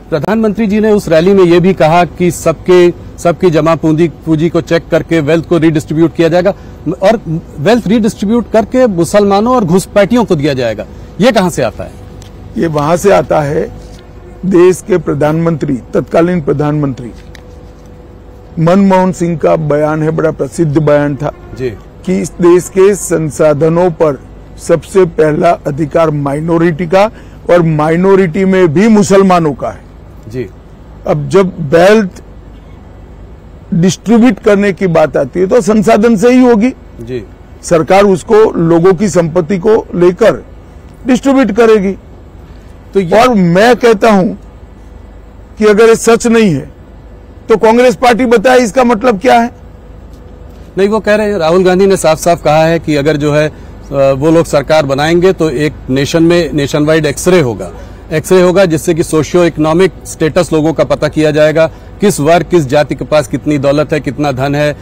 प्रधानमंत्री जी ने उस रैली में ये भी कहा कि सबकी जमा पूंजी को चेक करके वेल्थ को रीडिस्ट्रीब्यूट किया जाएगा और वेल्थ रीडिस्ट्रीब्यूट करके मुसलमानों और घुसपैठियों को दिया जाएगा। ये कहां से आता है? ये वहां से आता है, देश के प्रधानमंत्री, तत्कालीन प्रधानमंत्री मनमोहन सिंह का बयान है, बड़ा प्रसिद्ध बयान था जी, कि इस देश के संसाधनों पर सबसे पहला अधिकार माइनॉरिटी का और माइनॉरिटी में भी मुसलमानों का है जी। अब जब वेल्थ डिस्ट्रीब्यूट करने की बात आती है तो संसाधन से ही होगी जी। सरकार उसको लोगों की संपत्ति को लेकर डिस्ट्रीब्यूट करेगी। तो और मैं कहता हूं कि अगर ये सच नहीं है तो कांग्रेस पार्टी बताए इसका मतलब क्या है। नहीं, वो कह रहे हैं, राहुल गांधी ने साफ साफ कहा है कि अगर जो है वो लोग सरकार बनाएंगे तो एक नेशन वाइड एक्सरे होगा जिससे कि सोशियो इकोनॉमिक स्टेटस लोगों का पता किया जाएगा, किस वर्ग किस जाति के पास कितनी दौलत है, कितना धन है,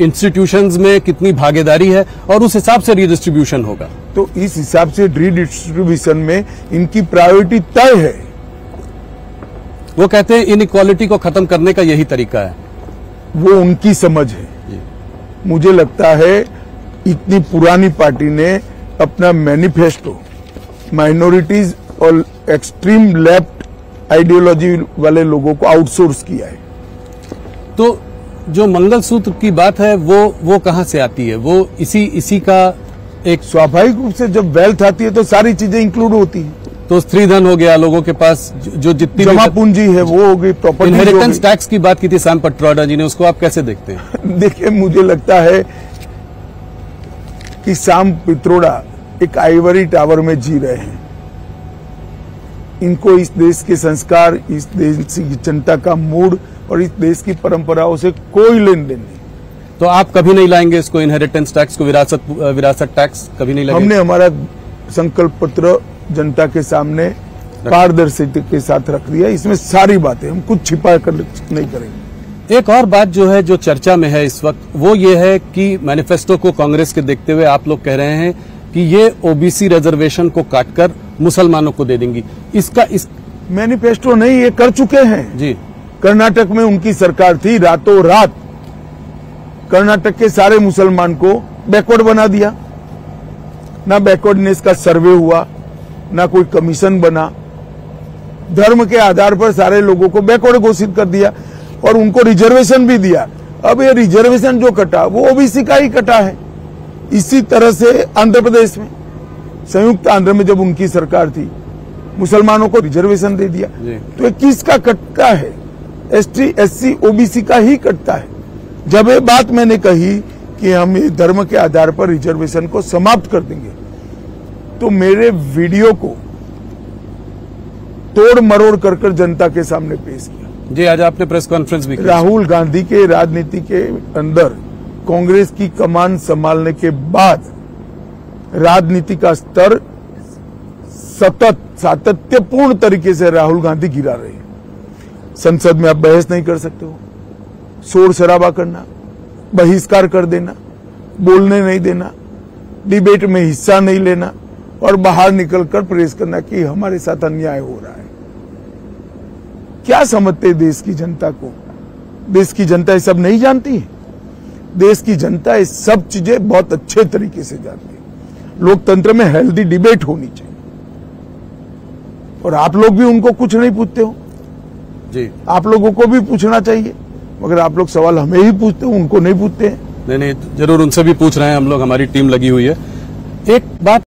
इंस्टीट्यूशंस में कितनी भागीदारी है और उस हिसाब से रीडिस्ट्रीब्यूशन होगा। तो इस हिसाब से रीडिस्ट्रीब्यूशन में इनकी प्रायोरिटी तय है। वो कहते हैं इनइक्वालिटी को खत्म करने का यही तरीका है। वो उनकी समझ है। मुझे लगता है इतनी पुरानी पार्टी ने अपना मैनिफेस्टो माइनॉरिटीज और एक्सट्रीम लेफ्ट आइडियोलॉजी वाले लोगों को आउटसोर्स किया है। तो जो मंगलसूत्र की बात है वो कहां से आती है? वो इसी का एक स्वाभाविक रूप से जब वेल्थ आती है तो सारी चीजें इंक्लूड होती हैं। तो स्त्रीधन हो गया, लोगों के पास जो जितनी जमा पूंजी है वो हो गई, प्रॉपर्टी। इनहेरिटेंस टैक्स की बात की थी सैम पित्रोदा जी ने, उसको आप कैसे देखते हैं? देखिए, मुझे लगता है कि सैम पित्रोदा एक आइवरी टावर में जी रहे हैं। इनको इस देश के संस्कार, इस देश की जनता का मूड और इस देश की परंपराओं से कोई लेन देन नहीं। तो आप कभी नहीं लाएंगे इसको, इनहेरिटेंस टैक्स को, विरासत टैक्स कभी नहीं लाएंगे? हमने हमारा संकल्प पत्र जनता के सामने पारदर्शिता के साथ रख दिया। इसमें सारी बातें, हम कुछ छिपा कर नहीं करेंगे। एक और बात जो है, जो चर्चा में है इस वक्त, वो ये है कि मैनिफेस्टो को कांग्रेस के देखते हुए आप लोग कह रहे हैं कि ये ओबीसी रिजर्वेशन को काटकर मुसलमानों को दे देंगी। इस मैनिफेस्टो नहीं, ये कर चुके हैं जी। कर्नाटक में उनकी सरकार थी, रातों रात कर्नाटक के सारे मुसलमान को बैकवर्ड बना दिया। ना बैकवर्डनेस का सर्वे हुआ, ना कोई कमीशन बना, धर्म के आधार पर सारे लोगों को बैकवर्ड घोषित कर दिया और उनको रिजर्वेशन भी दिया। अब ये रिजर्वेशन जो कटा वो ओबीसी का ही कटा है। इसी तरह से आंध्र प्रदेश में, संयुक्त आंध्र में जब उनकी सरकार थी, मुसलमानों को रिजर्वेशन दे दिया। तो ये किसका कटता है? एसटी, एससी, ओबीसी का ही कटता है। जब ये बात मैंने कही कि हम ये धर्म के आधार पर रिजर्वेशन को समाप्त कर देंगे, तो मेरे वीडियो को तोड़ मरोड़ कर जनता के सामने पेश किया। जी, आज आपने प्रेस कॉन्फ्रेंस भी की। राहुल गांधी के राजनीति के अंदर कांग्रेस की कमान संभालने के बाद राजनीति का स्तर सतत सातत्यपूर्ण तरीके से राहुल गांधी गिरा रहे हैं। संसद में आप बहस नहीं कर सकते हो, शोर शराबा करना, बहिष्कार कर देना, बोलने नहीं देना, डिबेट में हिस्सा नहीं लेना और बाहर निकलकर प्रेस करना कि हमारे साथ अन्याय हो रहा है। क्या समझते देश की जनता को? देश की जनता ये सब नहीं जानती है। देश की जनता ये सब चीजें बहुत अच्छे तरीके से जानती है। लोकतंत्र में हेल्दी डिबेट होनी चाहिए और आप लोग भी उनको कुछ नहीं पूछते हो जी। आप लोगों को भी पूछना चाहिए, मगर आप लोग सवाल हमें ही पूछते हो, उनको नहीं पूछते हैं। नहीं, जरूर उनसे भी पूछ रहे हैं हम लोग, हमारी टीम लगी हुई है। एक बात